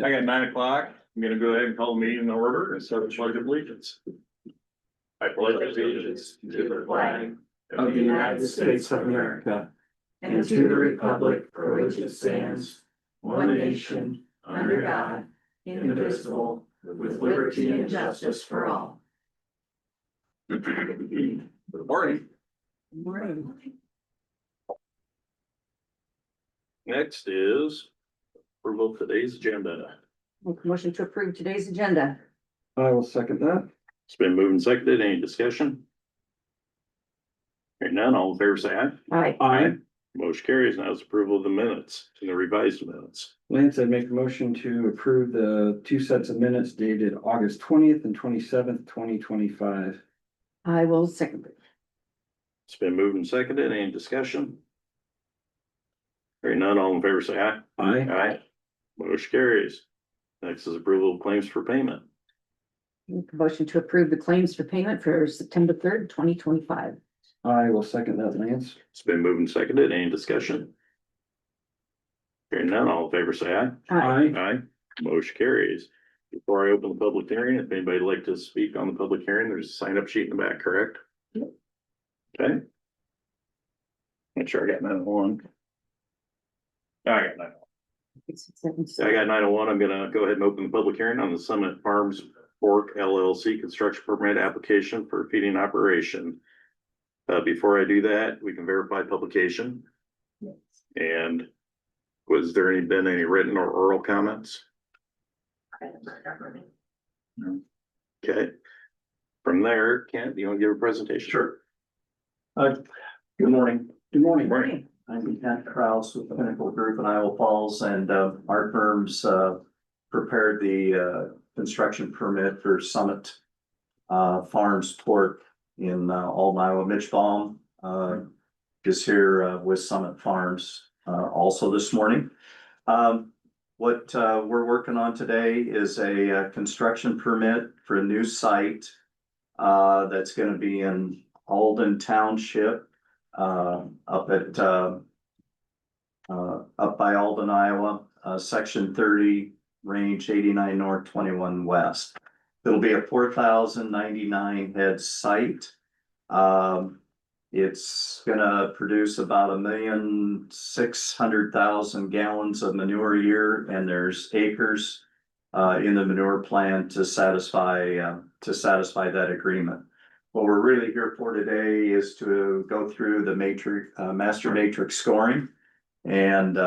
I got 9 o'clock. I'm gonna go ahead and call the meeting in order and start the pledge of allegiance. I pledge allegiance to the flag of the United States of America and to the republic for which it stands, one nation, under God, indivisible, with liberty and justice for all. Good morning. Next is approval of today's agenda. Make a motion to approve today's agenda. I will second that. It's been moved and seconded. Any discussion? Hearing none, all in favor say aye. Aye. Motion carries. Now it's approval of the minutes and the revised minutes. Lance, I'd make a motion to approve the 2 sets of minutes dated August 20th and 27th, 2025. I will second it. It's been moved and seconded. Any discussion? Hearing none, all in favor say aye. Aye. Motion carries. Next is approval of claims for payment. Make a motion to approve the claims for payment for September 3rd, 2025. I will second that, Lance. It's been moved and seconded. Any discussion? Hearing none, all in favor say aye. Aye. Motion carries. Before I open the public hearing, if anybody would like to speak on the public hearing, there's a sign up sheet in the back, correct? Yep. Okay. Make sure I got 901. I got 901. I got 901. I'm gonna go ahead and open the public hearing on the Summit Farms Fork LLC construction permit application for feeding operation. Before I do that, we can verify publication. And was there been any written or oral comments? Okay. From there, Kent, do you want to give a presentation? Sure. Good morning. Good morning. Morning. I'm Kent Kraus with Pinnacle Group in Iowa Falls, and our firms prepared the construction permit for Summit Farms Pork in Alden, Iowa. Mitch Baum is here with Summit Farms also this morning. What we're working on today is a construction permit for a new site that's going to be in Alden Township, up by Alden, Iowa, section 30, range 89 north, 21 west. It'll be a 4,099 head site. It's gonna produce about 1,600,000 gallons of manure a year, and there's acres in the manure plan to satisfy that agreement. What we're really here for today is to go through the matrix, master matrix scoring. And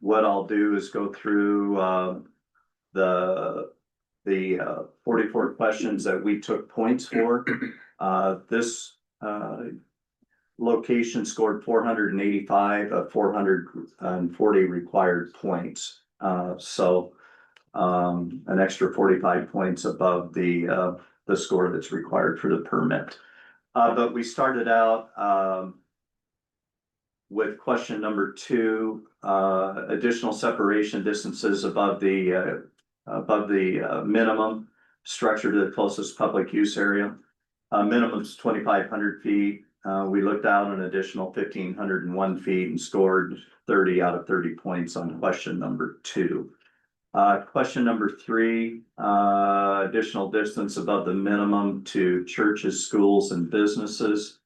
what I'll do is go through the 44 questions that we took points for. This location scored 485 of 440 required points. So an extra 45 points above the score that's required for the permit. But we started out with question number 2, additional separation distances above the minimum structure to the closest public use area. Minimum is 2,500 feet. We looked out an additional 1,501 feet and scored 30 out of 30 points on question number 2. Question number 3, additional distance above the minimum to churches, schools, and businesses.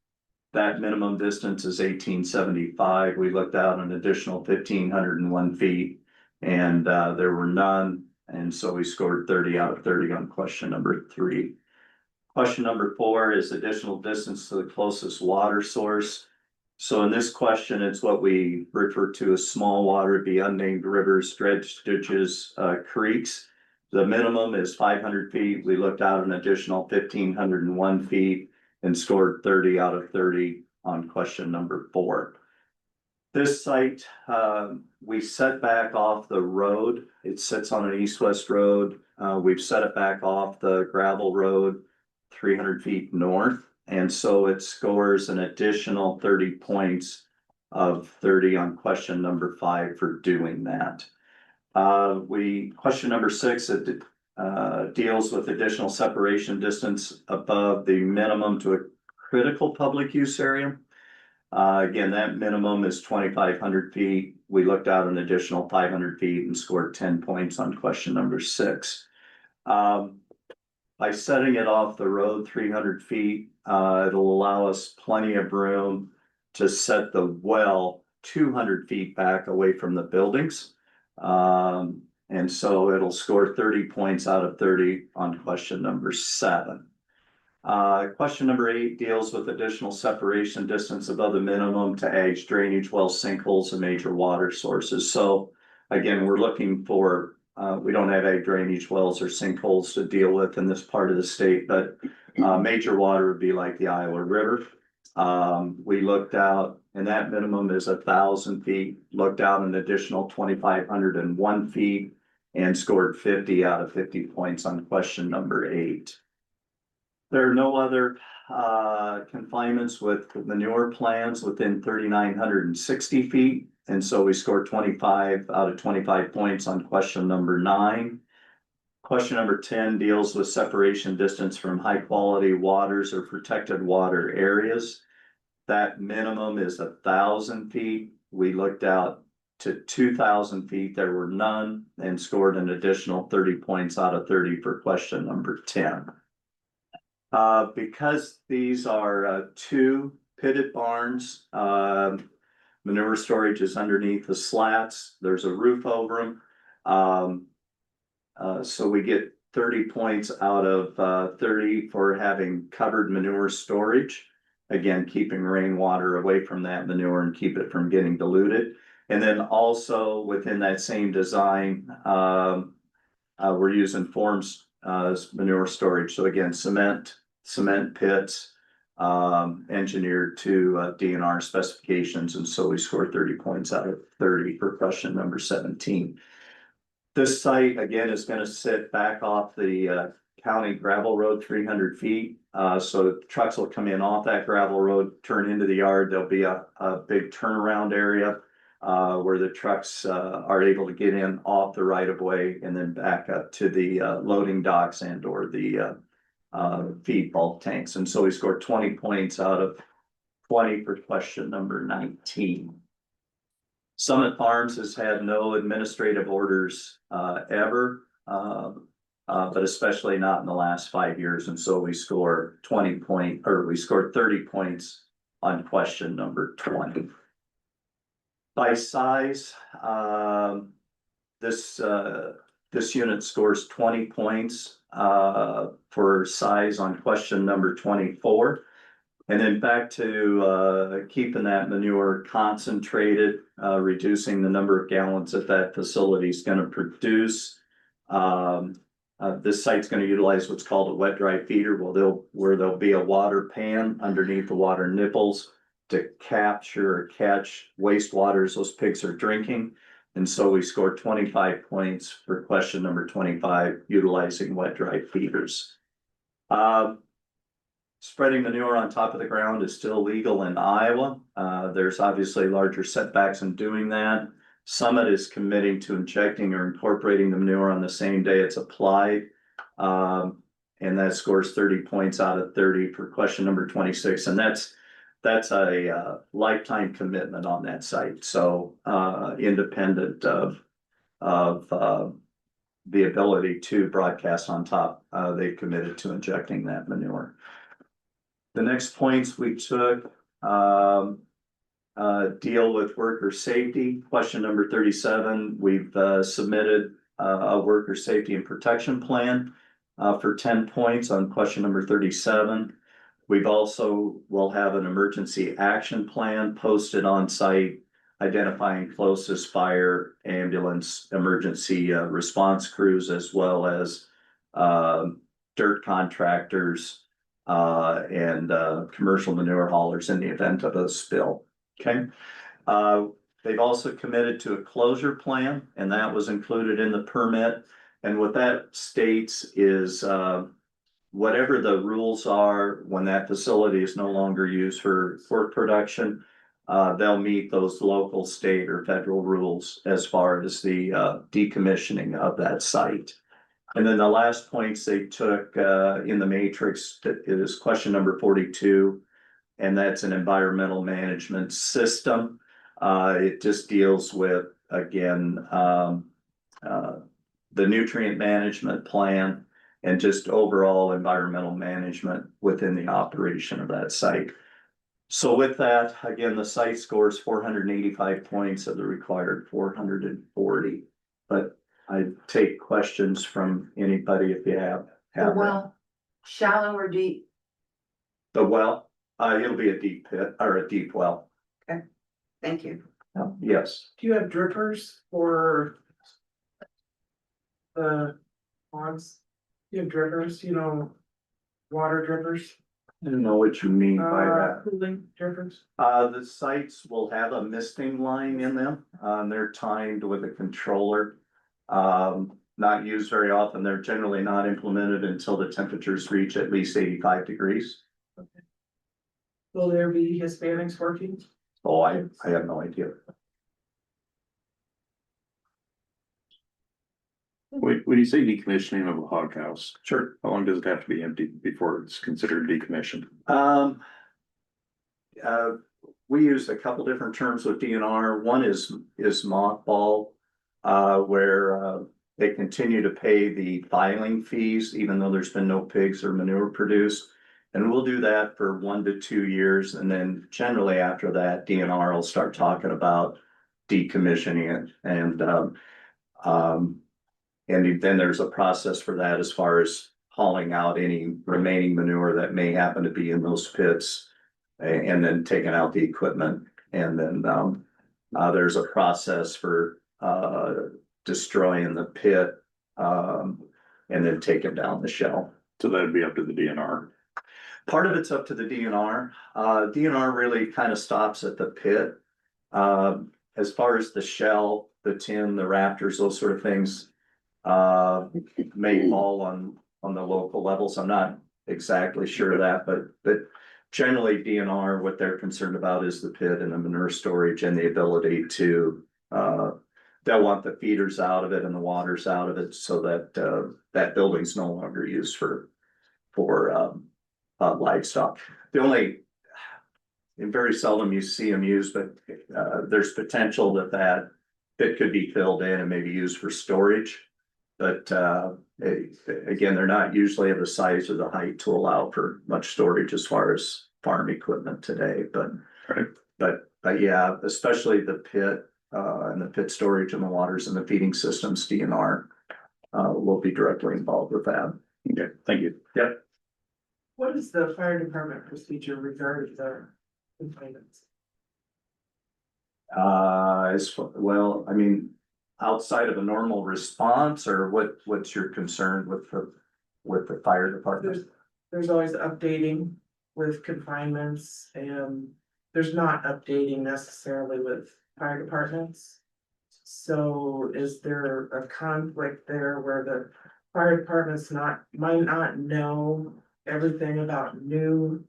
That minimum distance is 1,875. We looked out an additional 1,501 feet, and there were none. And so we scored 30 out of 30 on question number 3. Question number 4 is additional distance to the closest water source. So in this question, it's what we refer to as small water, it'd be unnamed rivers, dredge ditches, creeks. The minimum is 500 feet. We looked out an additional 1,501 feet and scored 30 out of 30 on question number 4. This site, we set back off the road. It sits on an east-west road. We've set it back off the gravel road 300 feet north. And so it scores an additional 30 points of 30 on question number 5 for doing that. Question number 6, deals with additional separation distance above the minimum to a critical public use area. Again, that minimum is 2,500 feet. We looked out an additional 500 feet and scored 10 points on question number 6. By setting it off the road 300 feet, it'll allow us plenty of room to set the well 200 feet back away from the buildings. And so it'll score 30 points out of 30 on question number 7. Question number 8 deals with additional separation distance above the minimum to edge drainage wells, sinkholes, and major water sources. So again, we're looking for, we don't have ag drainage wells or sinkholes to deal with in this part of the state, but major water would be like the Iowa River. We looked out, and that minimum is 1,000 feet, looked out an additional 2,501 feet and scored 50 out of 50 points on question number 8. There are no other confinements with manure plants within 3,960 feet. And so we scored 25 out of 25 points on question number 9. Question number 10 deals with separation distance from high quality waters or protected water areas. That minimum is 1,000 feet. We looked out to 2,000 feet. There were none and scored an additional 30 points out of 30 for question number 10. Because these are 2 pitted barns, manure storage is underneath the slats. There's a roof over them. So we get 30 points out of 30 for having covered manure storage. Again, keeping rainwater away from that manure and keep it from getting diluted. And then also within that same design, we're using forms manure storage. So again, cement pits, engineered to DNR specifications. And so we scored 30 points out of 30 for question number 17. This site again is going to sit back off the county gravel road 300 feet. So trucks will come in off that gravel road, turn into the yard. There'll be a big turnaround area where the trucks are able to get in off the right of way and then back up to the loading docks and or the feed bulk tanks. And so we scored 20 points out of 20 for question number 19. Summit Farms has had no administrative orders ever, but especially not in the last 5 years. And so we scored 30 points on question number 20. By size, this unit scores 20 points for size on question number 24. And then back to keeping that manure concentrated, reducing the number of gallons that facility is going to produce. This site's going to utilize what's called a wet dry feeder, where there'll be a water pan underneath the water nipples to capture or catch wastewater as those pigs are drinking. And so we scored 25 points for question number 25, utilizing wet dry feeders. Spreading manure on top of the ground is still legal in Iowa. There's obviously larger setbacks in doing that. Summit is committing to injecting or incorporating the manure on the same day it's applied. And that scores 30 points out of 30 for question number 26. And that's a lifetime commitment on that site. So independent of the ability to broadcast on top, they've committed to injecting that manure. The next points we took deal with worker safety. Question number 37, we've submitted a worker safety and protection plan for 10 points on question number 37. We've also will have an emergency action plan posted on site, identifying closest fire, ambulance, emergency response crews, as well as dirt contractors and commercial manure haulers in the event of a spill. Okay. They've also committed to a closure plan, and that was included in the permit. And what that states is whatever the rules are when that facility is no longer used for pork production, they'll meet those local, state, or federal rules as far as the decommissioning of that site. And then the last points they took in the matrix is question number 42. and that's an environmental management system. It just deals with, again, the nutrient management plan and just overall environmental management within the operation of that site. So with that, again, the site scores 485 points of the required 440. But I take questions from anybody if you have that. Well, shallow or deep? The well, it'll be a deep pit or a deep well. Thank you. Yes, Do you have drippers for the ponds? You have drippers, water drippers, I don't know what you mean by that. cooling drippers? The sites will have a misting line in them, they're timed with a controller. Not used very often, they're generally not implemented until the temperatures reach at least 85 degrees. Will there be Hispanics working? Oh, I have no idea. When you say decommissioning of a hog house, Sure. how long does it have to be empty before it's considered decommissioned? We use a couple different terms with DNR. One is mothball, where they continue to pay the filing fees, even though there's been no pigs or manure produced. And we'll do that for 1 to 2 years, and then generally after that, DNR will start talking about decommissioning it. And then there's a process for that as far as hauling out any remaining manure that may happen to be in those pits. And then taking out the equipment, and then there's a process for destroying the pit, and then taking down the shell. So that'd be up to the DNR. Part of it's up to the DNR. DNR really kind of stops at the pit. As far as the shell, the tin, the raptors, those sort of things, may fall on the local levels. I'm not exactly sure of that, but generally DNR, what they're concerned about is the pit and the manure storage and the ability to, they'll want the feeders out of it and the waters out of it so that, that building's no longer used for livestock. And very seldom you see them used, but, there's potential that pit could be filled in and maybe used for storage. But, again, they're not usually of the size or the height to allow for much storage as far as farm equipment today, Right. but yeah, especially the pit, and the pit storage and the waters and the feeding systems, DNR, will be directly involved with that. Okay, thank you. Yep. What is the fire department procedure regarding the complainants? Well, I mean, outside of a normal response, or what's your concern with the fire department? There's always updating with confinements, and there's not updating necessarily with fire departments. So is there a conflict there where the fire department's might not know everything about new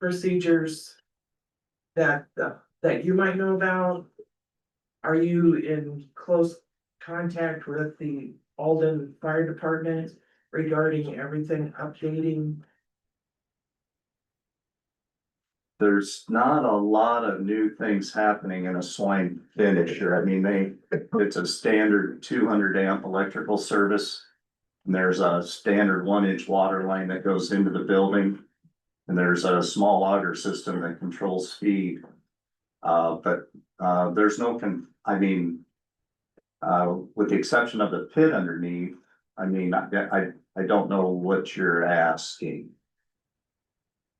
procedures that you might know about? Are you in close contact with the Alden Fire Department regarding everything updating? There's not a lot of new things happening in a swine finisher. I mean, it's a standard 200 amp electrical service. And there's a standard 1-inch water line that goes into the building. And there's a small auger system that controls feed. But there's no, with the exception of the pit underneath, I don't know what you're asking.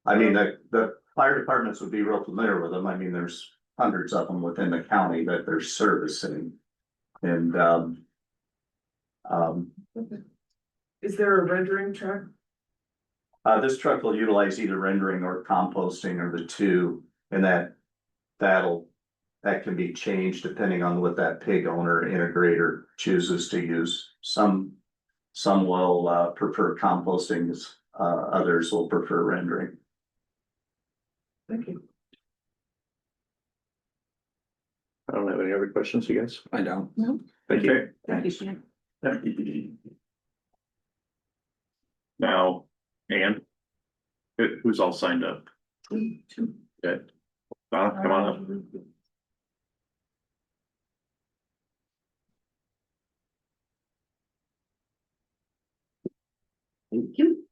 I mean, the fire departments would be real familiar with them. I mean, there's hundreds of them within the county that they're servicing. And Is there a rendering truck? this truck will utilize either rendering or composting, or the two, and that can be changed depending on what that pig owner integrator chooses to use. Some will prefer composting, others will prefer rendering. Thank you. I don't have any other questions, you guys? I don't. No, Thank you. thank you, Shannon. Now, and who's all signed up? Good. Donna, come on up. Thank you.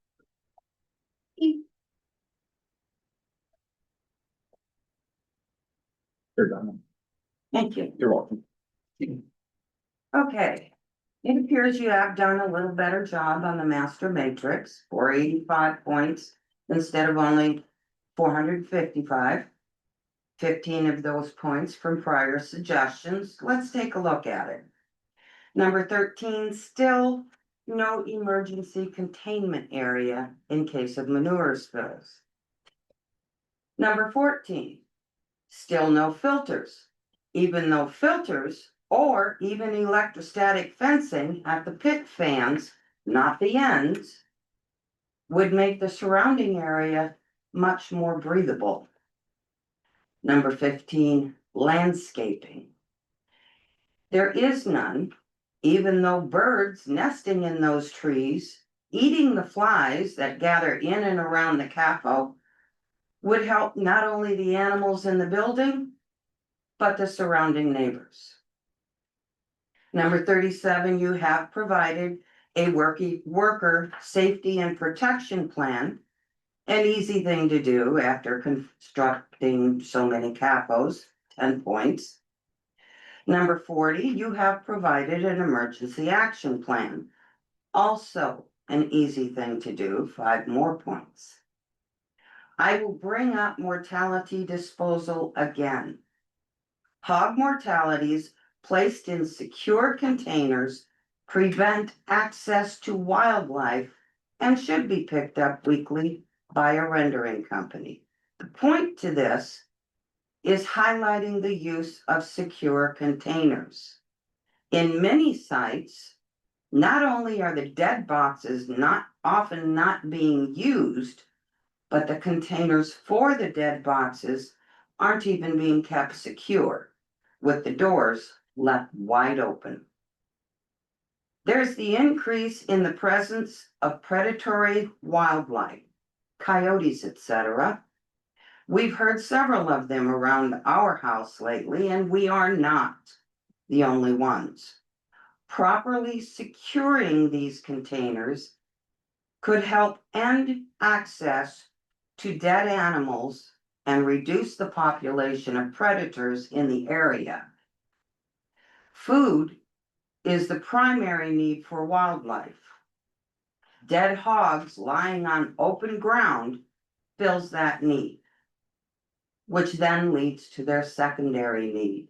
You're done. Thank you. You're welcome. Okay, it appears you have done a little better job on the master matrix, 485 points instead of only 455. 15 of those points from prior suggestions. Let's take a look at it. Number 13, still no emergency containment area in case of manure spills. Number 14, still no filters, even though filters or even electrostatic fencing at the pit fans, not the ends, would make the surrounding area much more breathable. Number 15, landscaping. There is none, even though birds nesting in those trees, eating the flies that gather in and around the capo, would help not only the animals in the building, but the surrounding neighbors. Number 37, you have provided a worker safety and protection plan, an easy thing to do after constructing so many capos, 10 points. Number 40, you have provided an emergency action plan, also an easy thing to do, 5 more points. I will bring up mortality disposal again. Hog mortalities placed in secure containers prevent access to wildlife and should be picked up weekly by a rendering company. The point to this is highlighting the use of secure containers. In many sites, not only are the dead boxes often not being used, but the containers for the dead boxes aren't even being kept secure, with the doors left wide open. There's the increase in the presence of predatory wildlife, coyotes, etc. We've heard several of them around our house lately, and we are not the only ones. Properly securing these containers could help end access to dead animals and reduce the population of predators in the area. Food is the primary need for wildlife. Dead hogs lying on open ground fills that need, which then leads to their secondary need,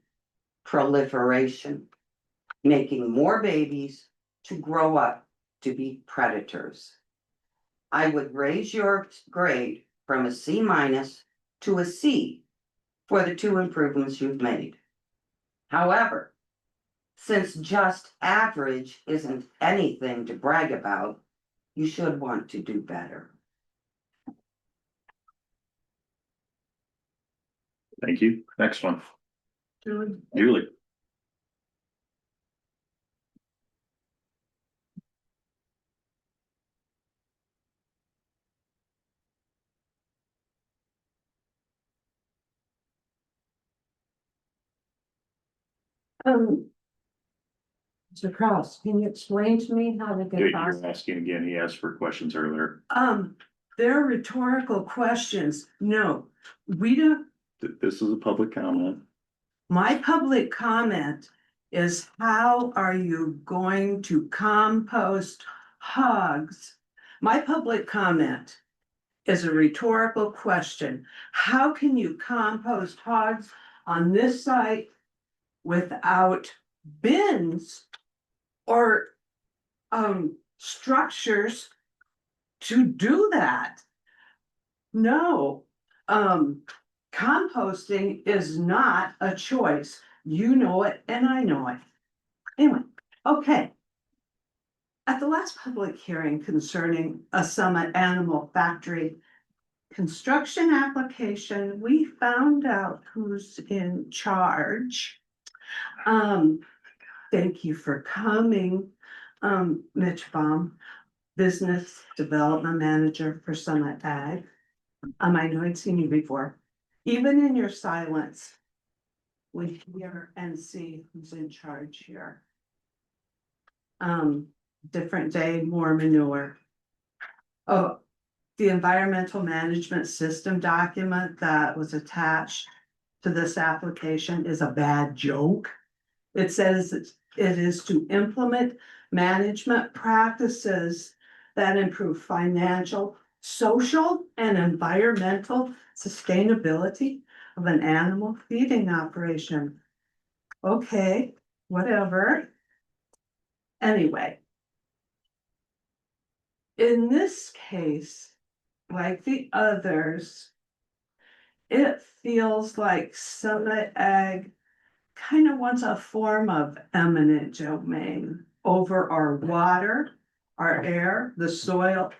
proliferation, making more babies to grow up to be predators. I would raise your grade from a C- to a C for the 2 improvements you've made. However, since just average isn't anything to brag about, you should want to do better. Thank you. Next one. Julie. Mr. Cross, can you explain to me how to get You're past? asking again. He asked for questions earlier. They're rhetorical questions. No, we don't, This is a public comment. my public comment is how are you going to compost hogs? My public comment is a rhetorical question. How can you compost hogs on this site without bins or structures to do that? No, composting is not a choice. You know it and I know it. Anyway, okay. At the last public hearing concerning a Summit Animal Factory construction application, we found out who's in charge. Thank you for coming. Mitch Baum, Business Development Manager for Summit Ag. I know I'd seen you before. Even in your silence, we hear and see who's in charge here. Different day, more manure. Oh, the environmental management system document that was attached to this application is a bad joke. It says it is to implement management practices that improve financial, social, and environmental sustainability of an animal feeding operation. Okay, whatever. Anyway. In this case, like the others, it feels like Summit Ag kind of wants a form of eminent domain over our water, our air, the soil,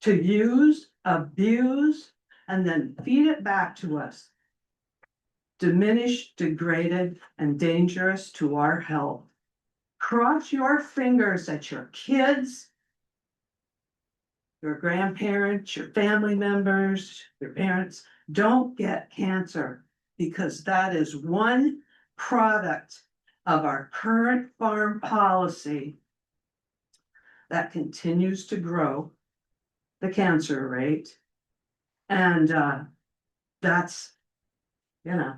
to use, abuse, and then feed it back to us. Diminished, degraded, and dangerous to our health. Cross your fingers that your kids, your grandparents, your family members, your parents don't get cancer, because that is one product of our current farm policy that continues to grow the cancer rate. And that's, you know,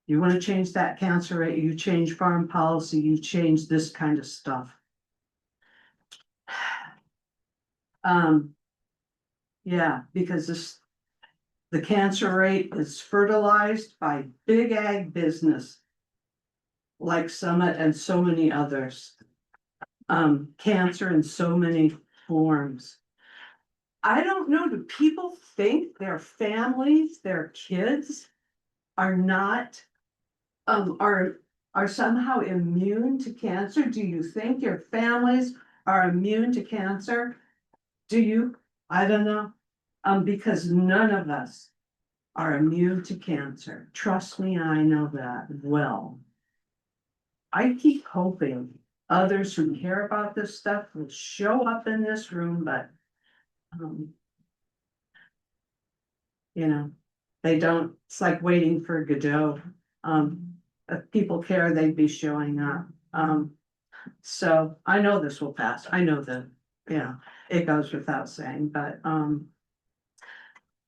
you want to change that cancer rate, you change farm policy, you change this kind of stuff. Yeah, because the cancer rate is fertilized by big ag business. Like Summit and so many others. Cancer in so many forms. I don't know, do people think their families, their kids are not, are somehow immune to cancer? Do you think your families are immune to cancer? Do you? I don't know. Because none of us are immune to cancer. Trust me, I know that well. I keep hoping others who care about this stuff will show up in this room, but you know, they don't. It's like waiting for Godot. If people care, they'd be showing up. So I know this will pass. I know that, you know, it goes without saying, but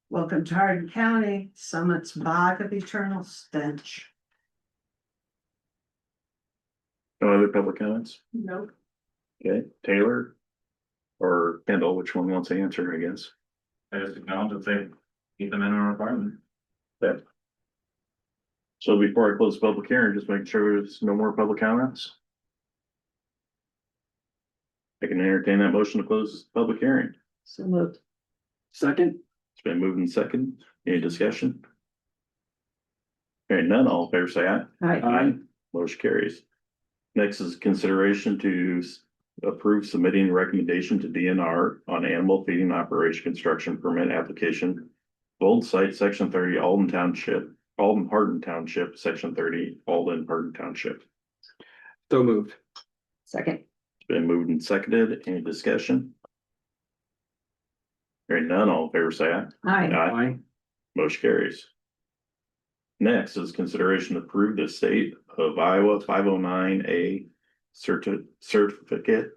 welcome to Hardin County, Summit's bog of eternal stench. No other public comments? Nope. Okay, Taylor or Kendall, which one wants to answer, I guess? I just acknowledge that they keep them in our apartment. So before I close the public hearing, just make sure there's no more public comments. I can entertain that motion to close the public hearing. So moved. Second. It's been moved in second. Any discussion? Hearing none, all in favor say aye. Aye. Motion carries. Next is consideration to approve submitting recommendation to DNR on animal feeding operation construction permit application. Bold site, section 30, Alden Township, Alden Hardin Township, section 30, Alden Hardin Township. So moved. Second. It's been moved and seconded. Any discussion? Hearing none, all in favor say aye. Aye. Motion carries. Next is consideration to approve the state of Iowa 509A certificate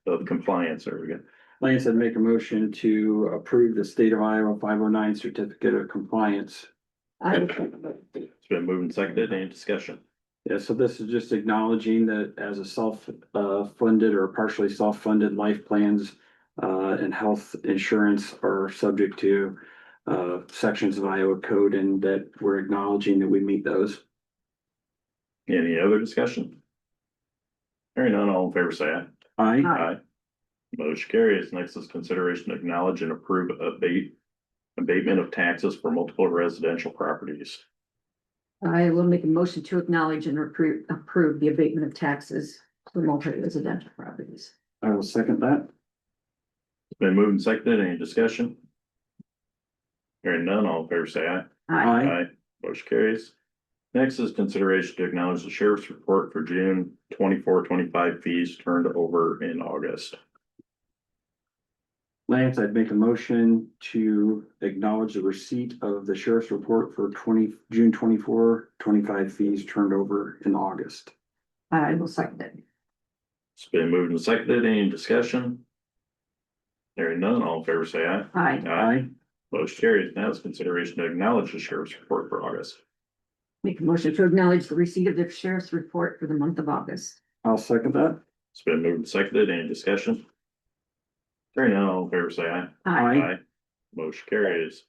of compliance. There we go. Like I said, make a motion to approve the state of Iowa 509 certificate of compliance. Aye. It's been moved and seconded. Any discussion? Yeah, so this is just acknowledging that as a self-funded or partially self-funded life plans and health insurance are subject to sections of Iowa code, and that we're acknowledging that we meet those. Any other discussion? Hearing none, all in favor say aye. Aye. Aye. Motion carries. Next is consideration to acknowledge and approve abatement of taxes for multiple residential properties. I will make a motion to acknowledge and approve the abatement of taxes for multi-residential properties. I will second that. It's been moved and seconded. Any discussion? Hearing none, all in favor say aye. Aye. Motion carries. Next is consideration to acknowledge the sheriff's report for June 24-25 fees turned over in August. Lance, I'd make a motion to acknowledge the receipt of the sheriff's report for June 24-25 fees turned over in August. I will second it. It's been moved and seconded. Any discussion? Hearing none, all in favor say aye. Aye. Aye. Motion carries. Now is consideration to acknowledge the sheriff's report for August. Make a motion to acknowledge the receipt of the sheriff's report for the month of August. I'll second that. It's been moved and seconded. Any discussion? Hearing none, all in favor say aye. Aye. Motion carries.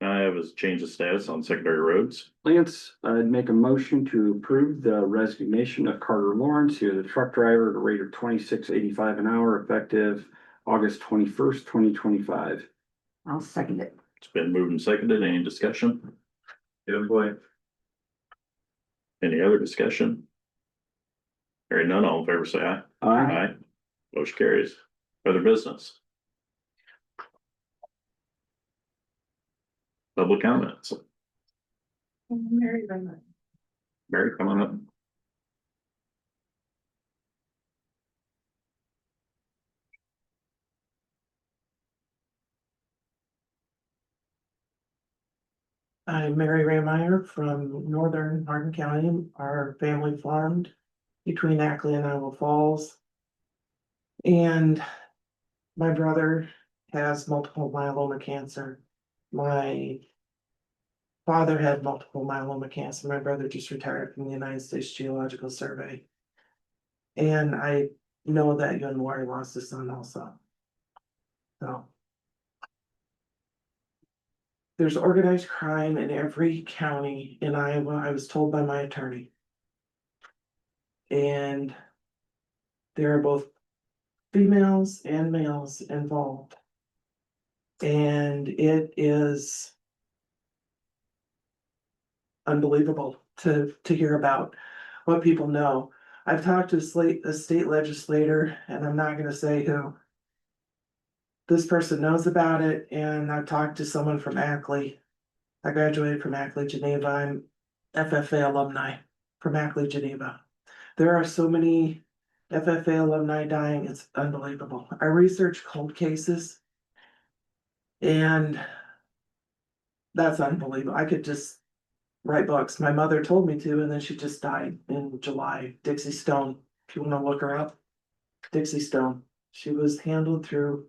Now I have is change of status on secondary roads. Lance, I'd make a motion to approve the resignation of Carter Lawrence, who is a truck driver at a rate of $26.85 an hour effective August 21st, 2025. I'll second it. It's been moved and seconded. Any discussion? Good boy. Any other discussion? Hearing none, all in favor say aye. Aye. Motion carries. Other business. Public comments. Mary Raymond. Barry, come on up. I'm Mary Raymeyer from northern Hardin County. Our family farmed between Ackley and Iowa Falls. And my brother has multiple myeloma cancer. My father had multiple myeloma cancer. My brother just retired from the United States Geological Survey. And I know that Yun Wari lost his son also. So. There's organized crime in every county in Iowa, I was told by my attorney. And there are both females and males involved. And it is unbelievable to hear about what people know. I've talked to a state legislator, and I'm not gonna say who. This person knows about it, and I've talked to someone from Ackley. I graduated from Ackley, Geneva. I'm FFA alumni from Ackley, Geneva. There are so many FFA alumni dying, it's unbelievable. I research cold cases, and that's unbelievable. I could just write books. My mother told me to, and then she just died in July. Dixie Stone, if you want to look her up. Dixie Stone. She was handled through,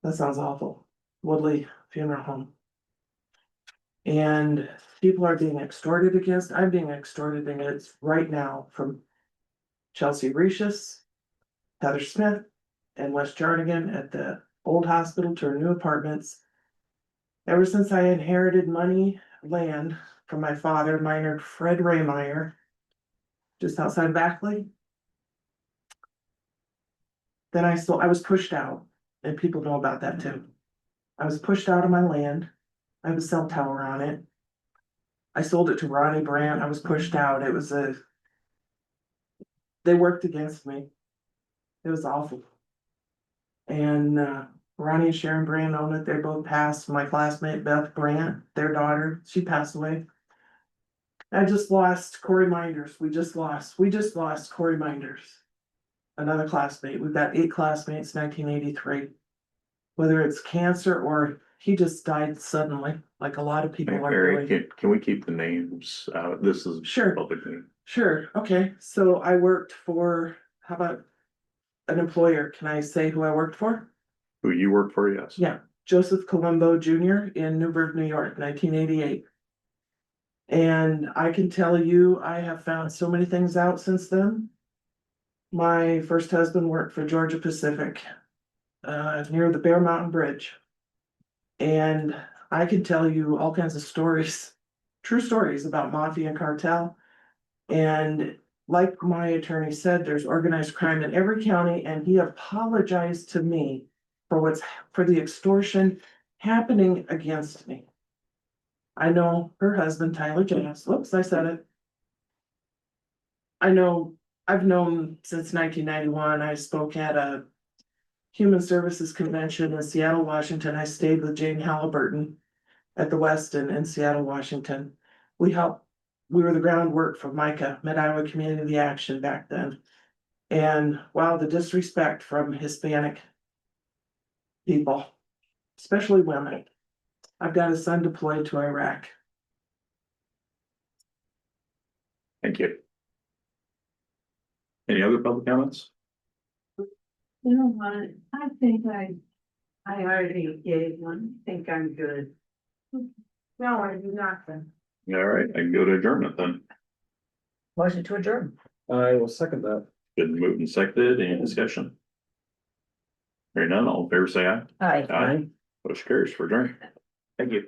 that sounds awful, Woodley Funeral Home. And people are being extorted against. I'm being extorted against right now from Chelsea Recious, Heather Smith, and West Jardigan at the old hospital to her new apartments. Ever since I inherited land from my father, Minor Fred Raymeyer, just outside of Ackley. Then I was pushed out, and people know about that too. I was pushed out of my land. I have a cell tower on it. I sold it to Ronnie Brandt. I was pushed out. They worked against me. It was awful. And Ronnie and Sharon Brandt own it. They both passed. My classmate Beth Brandt, their daughter, she passed away. I just lost Corey Minders. We just lost Corey Minders. Another classmate. We've got 8 classmates, 1983. Whether it's cancer or he just died suddenly, like a lot of people are Barry, doing. can we keep the names out? This is Sure. public name. Sure, okay, so I worked for, how about an employer? Can I say who I worked for? Who you work for, yes. Yeah, Joseph Colombo Jr. in Newburgh, New York, 1988. And I can tell you, I have found so many things out since then. My first husband worked for Georgia Pacific, near the Bear Mountain Bridge. And I can tell you all kinds of stories, true stories about mafia and cartel. And like my attorney said, there's organized crime in every county, and he apologized to me for the extortion happening against me. I know her husband, Tyler Jones, whoops, I said it. I've known since 1991. I spoke at a Human Services Convention in Seattle, Washington. I stayed with Jane Halliburton at the Westin in Seattle, Washington. We helped we were the groundwork for MICA, Mid-Iowa Community Action back then. And wow, the disrespect from Hispanic people, especially women. I've got a son deployed to Iraq. Thank you. Any other public comments? You know what, I think I already gave one, I think I'm good. No, I do not then. All right, I can go to adjournment then. Motion to adjourn. I will second that. Been moved and seconded, any discussion? Hearing none, all in favor say aye. Aye. Motion carries for adjournment. Thank you.